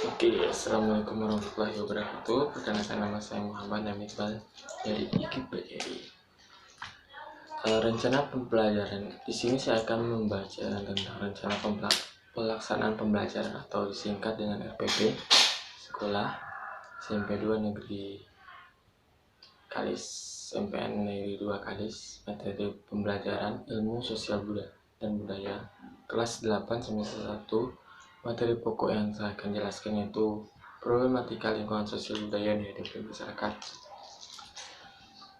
Assalamualaikum warahmatullahi wabarakatuh. Perkenalkan, nama saya Muhammad Nami Iqbal dari IKIP BRI. Rencana pembelajaran di sini saya akan membaca tentang rencana pelaksanaan pembelajaran atau disingkat dengan RPP Sekolah SMP 2 Negeri Kalis, MPN Negeri 2 Kalis, materi pembelajaran Ilmu Sosial dan Budaya kelas 8 semester 1. Materi pokok yang saya akan jelaskan yaitu problematika lingkungan sosial budaya yang dihadapi masyarakat.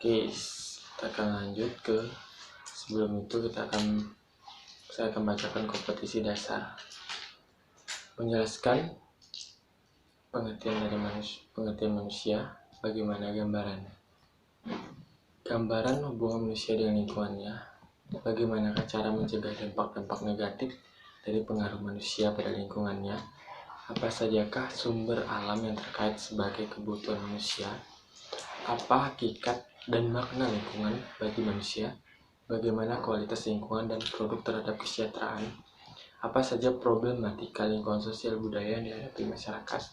Kita akan lanjut ke sebelum itu saya akan bacakan kompetisi dasar. Menjelaskan pengertian manusia, bagaimana gambarannya. Gambaran hubungan manusia dengan lingkungannya, bagaimana cara mencegah dampak-dampak negatif dari pengaruh manusia pada lingkungannya, apa sajakah sumber alam yang terkait sebagai kebutuhan manusia, apa hakikat dan makna lingkungan bagi manusia, bagaimana kualitas lingkungan dan produk terhadap kesejahteraan, apa saja problematika lingkungan sosial budaya yang dihadapi masyarakat,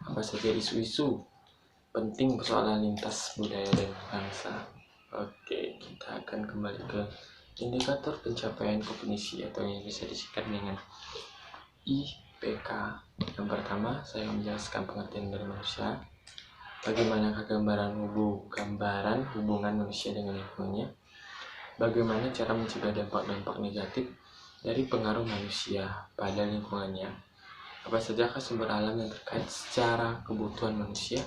apa saja isu-isu penting persoalan lintas budaya dan bangsa. Kita akan kembali ke indikator pencapaian kognisi atau yang bisa disingkat dengan IPK. Yang pertama, saya menjelaskan pengertian dari manusia, bagaimana gambaran hubungan manusia dengan lingkungannya, bagaimana cara mencegah dampak-dampak negatif dari pengaruh manusia pada lingkungannya, apa saja sumber alam yang terkait secara kebutuhan manusia,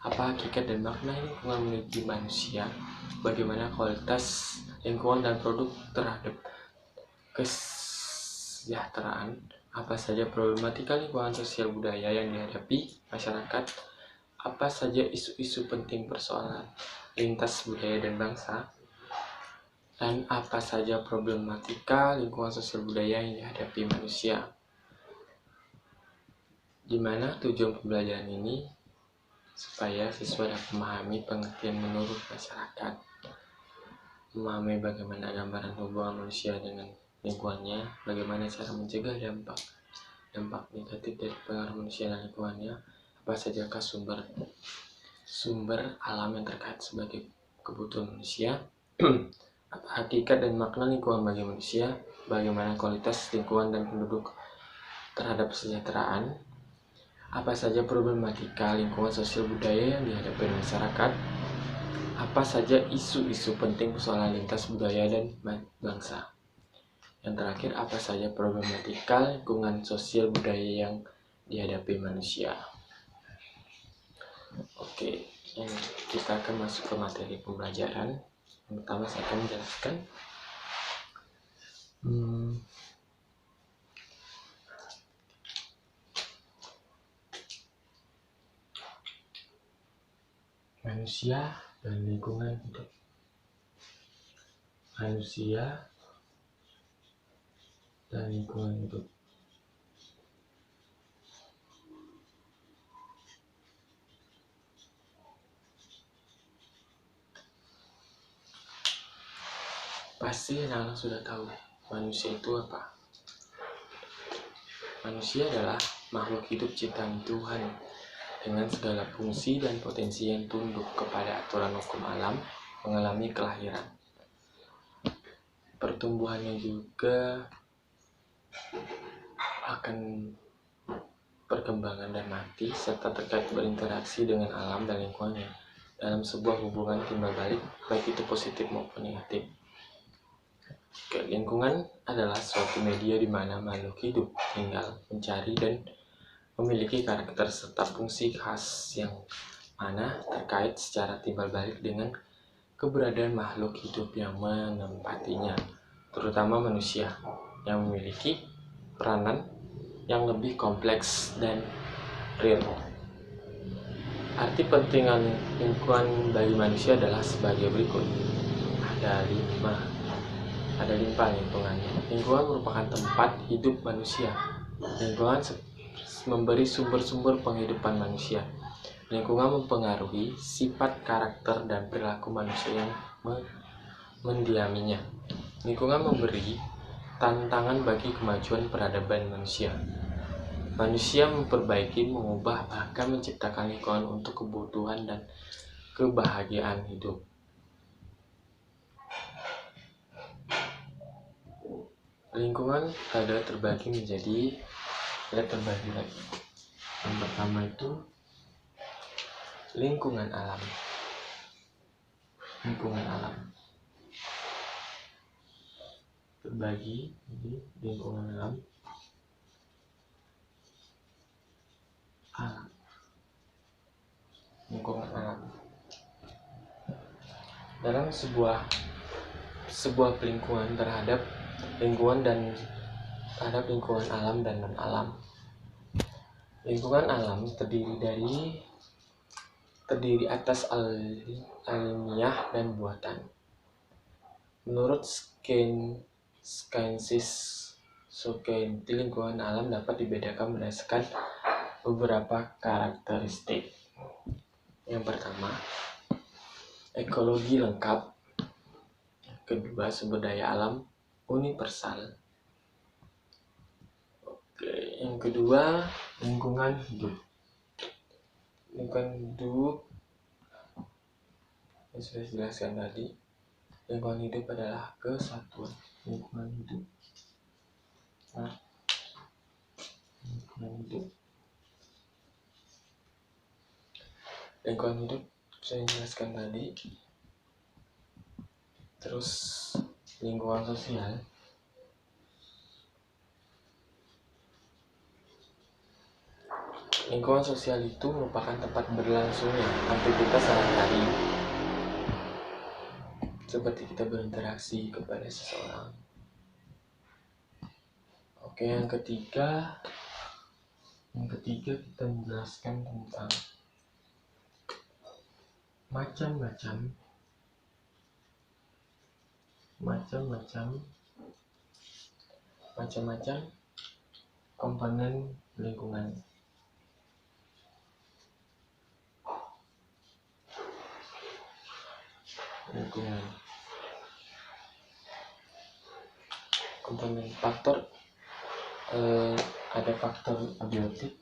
apa hakikat dan makna lingkungan bagi manusia, bagaimana kualitas lingkungan dan produk terhadap kesejahteraan, apa saja problematika lingkungan sosial budaya yang dihadapi masyarakat, apa saja isu-isu penting persoalan lintas budaya dan bangsa, dan apa saja problematika lingkungan sosial budaya yang dihadapi manusia. Di mana tujuan pembelajaran ini supaya siswa dapat memahami pengertian menurut masyarakat, memahami bagaimana gambaran hubungan manusia dengan lingkungannya, bagaimana cara mencegah dampak negatif dari pengaruh manusia dan lingkungannya, apa sajakah sumber alam yang terkait sebagai kebutuhan manusia, apa hakikat dan makna lingkungan bagi manusia, bagaimana kualitas lingkungan dan penduduk terhadap kesejahteraan, apa saja problematika lingkungan sosial budaya yang dihadapi masyarakat, apa saja isu-isu penting persoalan lintas budaya dan bangsa. Yang terakhir, apa saja problematika lingkungan sosial budaya yang dihadapi manusia. Kita akan masuk ke materi pembelajaran. Yang pertama, saya akan menjelaskan manusia dan lingkungan hidup. Manusia dan lingkungan hidup. Pasti anak-anak sudah tahu manusia itu apa. Manusia adalah makhluk hidup ciptaan Tuhan dengan segala fungsi dan potensi yang tunduk kepada aturan hukum alam, mengalami kelahiran, pertumbuhannya juga akan perkembangan dan mati, serta terkait berinteraksi dengan alam dan lingkungannya dalam sebuah hubungan timbal balik, baik itu positif maupun negatif. Lingkungan adalah suatu media di mana makhluk hidup tinggal, mencari, dan memiliki karakter serta fungsi khas yang mana terkait secara timbal balik dengan keberadaan makhluk hidup yang menempatinya, terutama manusia yang memiliki peranan yang lebih kompleks dan real. Arti penting lingkungan bagi manusia adalah sebagai berikut. Ada lima lingkungannya. Lingkungan merupakan tempat hidup manusia. Lingkungan memberi sumber-sumber penghidupan manusia. Lingkungan mempengaruhi sifat, karakter, dan perilaku manusia yang mendiaminya. Lingkungan memberi tantangan bagi kemajuan peradaban manusia. Manusia memperbaiki, mengubah, bahkan menciptakan lingkungan untuk kebutuhan dan kebahagiaan hidup. Lingkungan ada terbagi lagi. Yang pertama itu lingkungan alam. Terbagi jadi lingkungan alam. Lingkungan alam. Dalam sebuah lingkungan terhadap lingkungan alam dan non-alam. Lingkungan alam terdiri atas alamiah dan buatan. Menurut Skyensis Society, lingkungan alam dapat dibedakan berdasarkan beberapa karakteristik. Yang pertama, ekologi lengkap. Kedua, sumber daya alam universal. Yang kedua, lingkungan hidup. Yang sudah dijelaskan tadi. Lingkungan hidup adalah kesatuan. Lingkungan hidup saya jelaskan tadi. Terus lingkungan sosial. Lingkungan sosial itu merupakan tempat berlangsungnya aktivitas sehari-hari, seperti kita berinteraksi kepada seseorang. Oke, yang ketiga kita menjelaskan tentang macam-macam komponen lingkungan. Komponen faktor, ada faktor abiotik,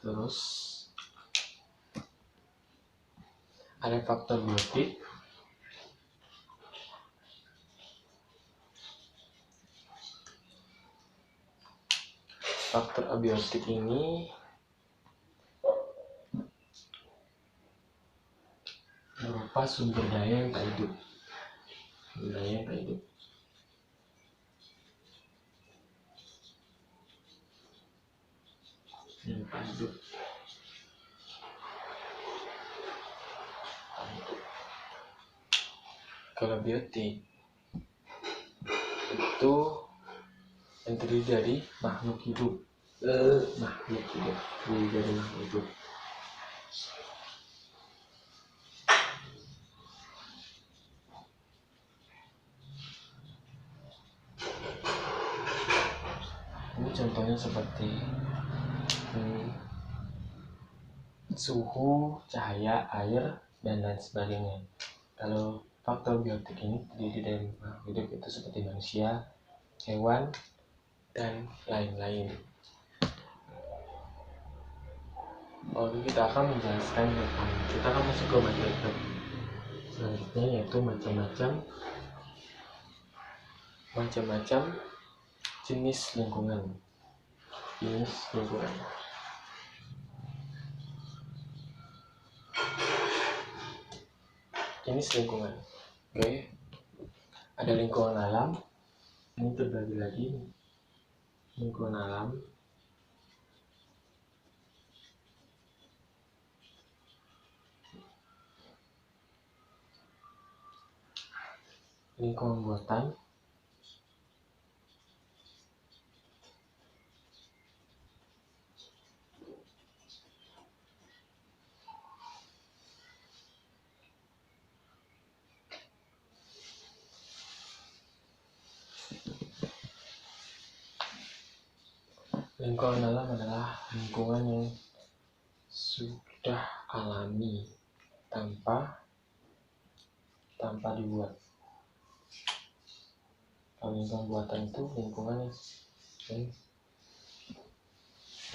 terus ada faktor biotik, faktor abiotik ini berupa sumber daya yang tak hidup. Kalau biotik itu yang terdiri dari makhluk hidup. Ini contohnya seperti suhu, cahaya, air, dan lain sebagainya. Kalau faktor biotik ini terdiri dari makhluk hidup itu seperti manusia, hewan, dan lain-lain. Oke, kita akan menjelaskan kita akan masuk ke materi selanjutnya, yaitu macam-macam jenis lingkungan. Oke. Ada lingkungan alam. Ini terbagi lagi. Lingkungan alam. Lingkungan buatan. Lingkungan alam adalah lingkungan yang sudah alami tanpa dibuat. Kalau lingkungan buatan itu lingkungan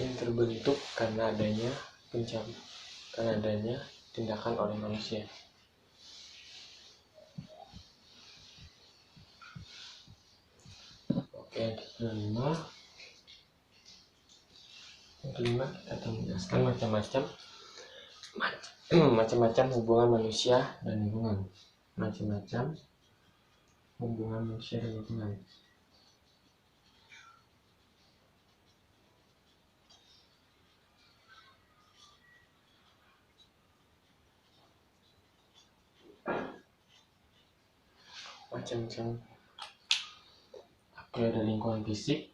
yang terbentuk karena adanya tindakan oleh manusia. Oke, yang kelima kita akan menjelaskan macam-macam hubungan manusia dan lingkungan. Macam-macam hubungan manusia dan lingkungan. Macam-macam. Oke, ada lingkungan fisik,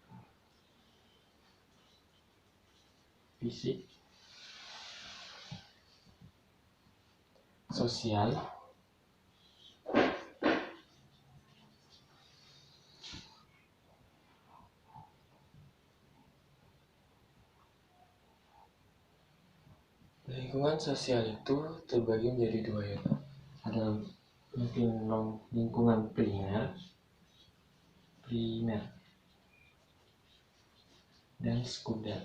sosial, lingkungan sosial itu terbagi menjadi dua, yaitu ada lingkungan primer dan sekunder.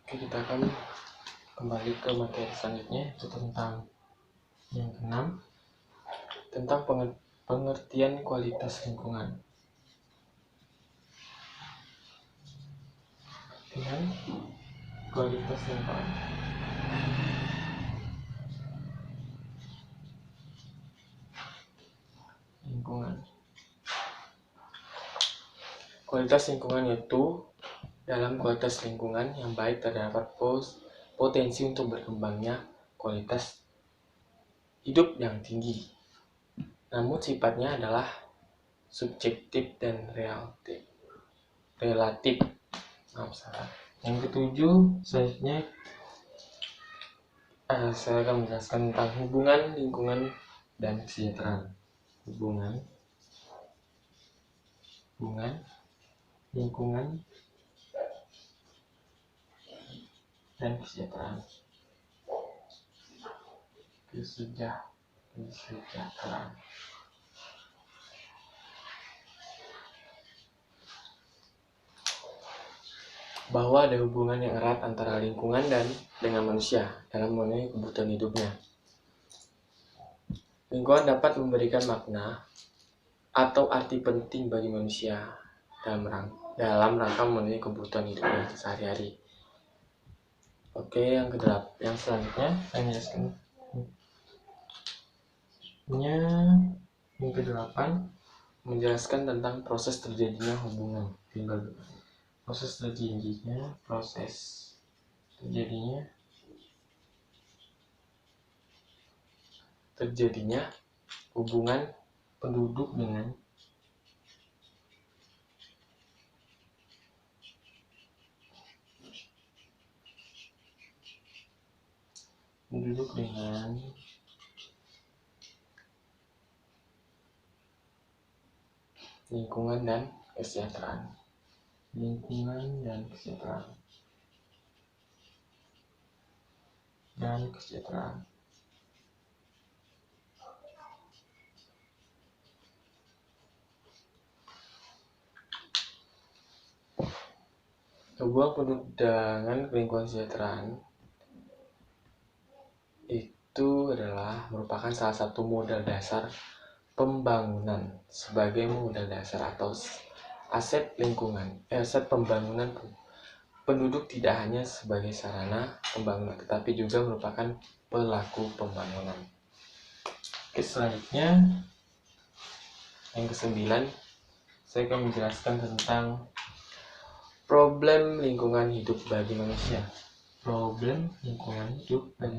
Oke, kita akan kembali ke materi selanjutnya, itu tentang yang keenam, tentang pengertian kualitas lingkungan. Kualitas lingkungan. Kualitas lingkungan itu dalam kualitas lingkungan yang baik terdapat potensi untuk berkembangnya kualitas hidup yang tinggi. Namun sifatnya adalah subjektif dan relatif. Yang ketujuh, selanjutnya saya akan menjelaskan tentang hubungan lingkungan dan kesejahteraan. Hubungan lingkungan dan kesejahteraan. Bahwa ada hubungan yang erat antara lingkungan dan dengan manusia dalam memenuhi kebutuhan hidupnya. Lingkungan dapat memberikan makna atau arti penting bagi manusia dalam rangka memenuhi kebutuhan hidupnya sehari-hari. Oke, yang selanjutnya saya menjelaskan. Yang ke-8 menjelaskan tentang proses terjadinya hubungan. Proses terjadinya hubungan penduduk dengan lingkungan dan kesejahteraan. Hubungan penduduk dengan lingkungan kesejahteraan itu merupakan salah satu modal dasar pembangunan sebagai modal dasar atau aset pembangunan penduduk, tidak hanya sebagai sarana pembangunan tetapi juga merupakan pelaku pembangunan. Oke, selanjutnya yang ke-9 saya akan menjelaskan tentang problem lingkungan hidup bagi manusia. Problem lingkungan hidup bagi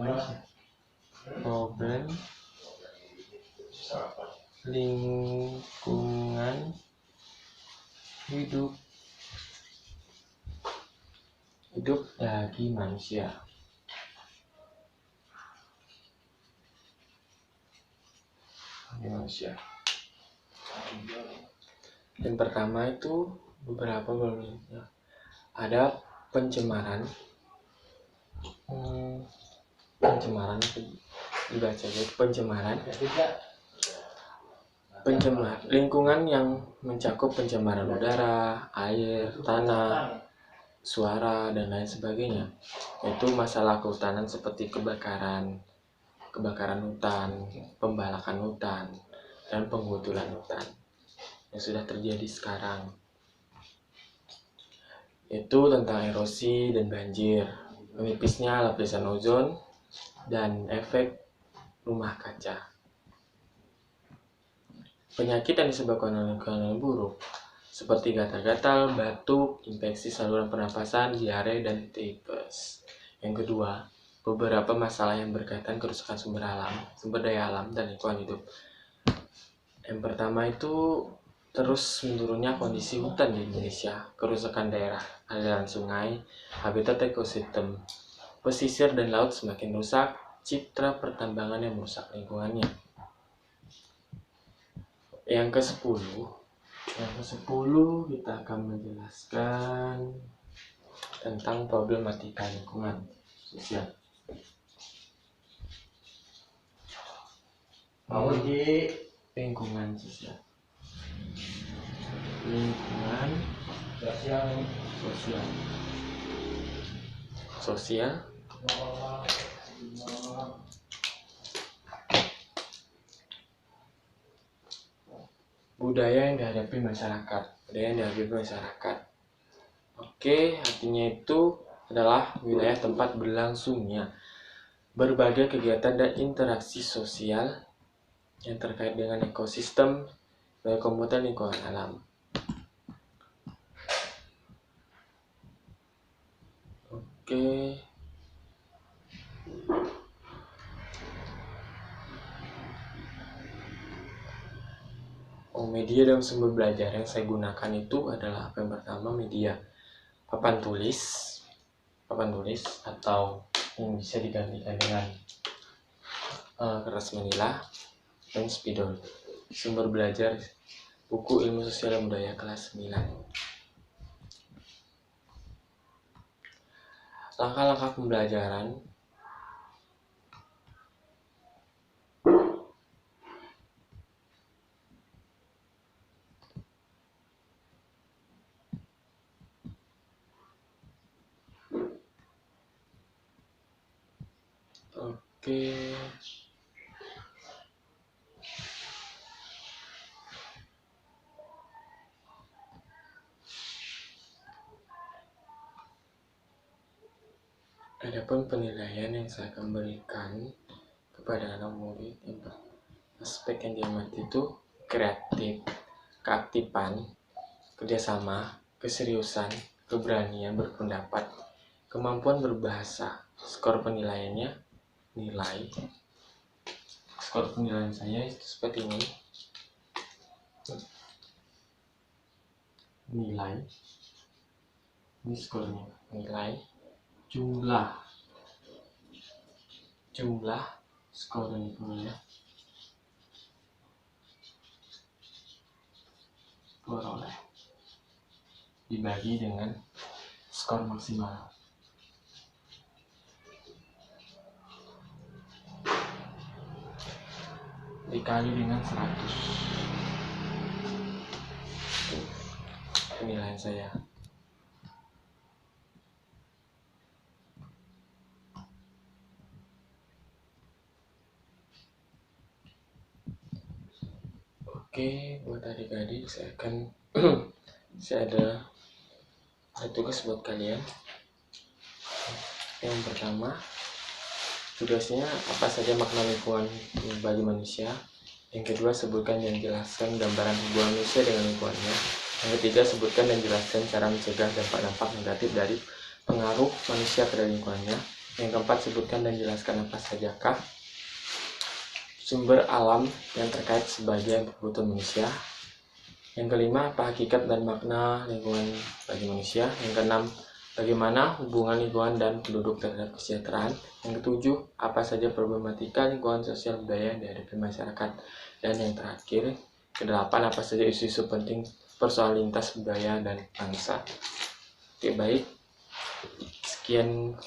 manusia. manusia. Yang pertama itu beberapa ya. Ada pencemaran. Pencemaran dibaca aja, pencemaran lingkungan yang mencakup pencemaran udara, air, tanah, suara, dan lain sebagainya. Itu masalah kehutanan seperti kebakaran hutan, pembalakan hutan, dan pengguturan hutan yang sudah terjadi sekarang. Itu tentang erosi dan banjir, menipisnya lapisan ozon, dan efek rumah kaca. Penyakit yang disebabkan oleh lingkungan buruk seperti gatal-gatal, batuk, infeksi saluran pernapasan, diare, dan tipes. Yang kedua, beberapa masalah yang berkaitan kerusakan sumber daya alam, dan lingkungan hidup. Yang pertama itu terus menurunnya kondisi hutan di Indonesia, kerusakan daerah, aliran sungai, habitat ekosistem, pesisir dan laut semakin rusak, citra pertambangan yang merusak lingkungannya. Yang ke-10 kita akan menjelaskan tentang problematika lingkungan sosial. Lingkungan sosial. Budaya yang dihadapi masyarakat. Oke, artinya itu adalah wilayah tempat berlangsungnya berbagai kegiatan dan interaksi sosial yang terkait dengan ekosistem dan komponen lingkungan alam. Oke. Media dan sumber belajar yang saya gunakan itu adalah yang pertama media papan tulis atau yang bisa digantikan dengan kertas manila dan spidol. Sumber belajar buku ilmu sosial dan budaya kelas 9. Langkah-langkah pembelajaran. Oke. Adapun penilaian yang saya akan berikan kepada anak murid, aspek yang diamati itu kreatif, keaktifan, kerjasama, keseriusan, keberanian berpendapat, kemampuan berbahasa. Skor penilaiannya skor penilaian saya itu seperti ini. Nilai, ini skornya, nilai, jumlah skor lingkungannya, peroleh dibagi dengan skor maksimal. Dikali dengan 100. Penilaian saya. Oke, buat adik-adik saya ada tugas buat kalian. Yang pertama, tugasnya apa saja makna lingkungan bagi manusia. Yang kedua, sebutkan dan jelaskan gambaran hubungan manusia dengan lingkungannya. Yang ketiga, sebutkan dan jelaskan cara mencegah dampak-dampak negatif dari pengaruh manusia pada lingkungannya. Yang keempat, sebutkan dan jelaskan apa sajakah sumber alam yang terkait sebagai kebutuhan manusia. Yang kelima, apa hakikat dan makna lingkungan bagi manusia. Yang keenam, Bagaimana hubungan lingkungan dan penduduk terhadap kesejahteraan? Yang ketujuh, apa saja problematika lingkungan sosial budaya yang dihadapi masyarakat? Dan yang terakhir, kedelapan, apa saja isu-isu penting persoalan lintas budaya dan bangsa? Oke, baik. Sekian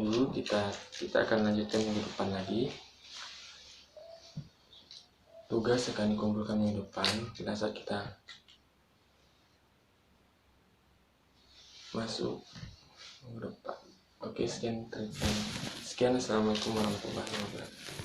dulu, kita akan lanjutkan minggu depan lagi. Tugas akan dikumpulkan minggu depan pada saat kita masuk minggu depan. Oke, sekian. Assalamualaikum warahmatullahi wabarakatuh.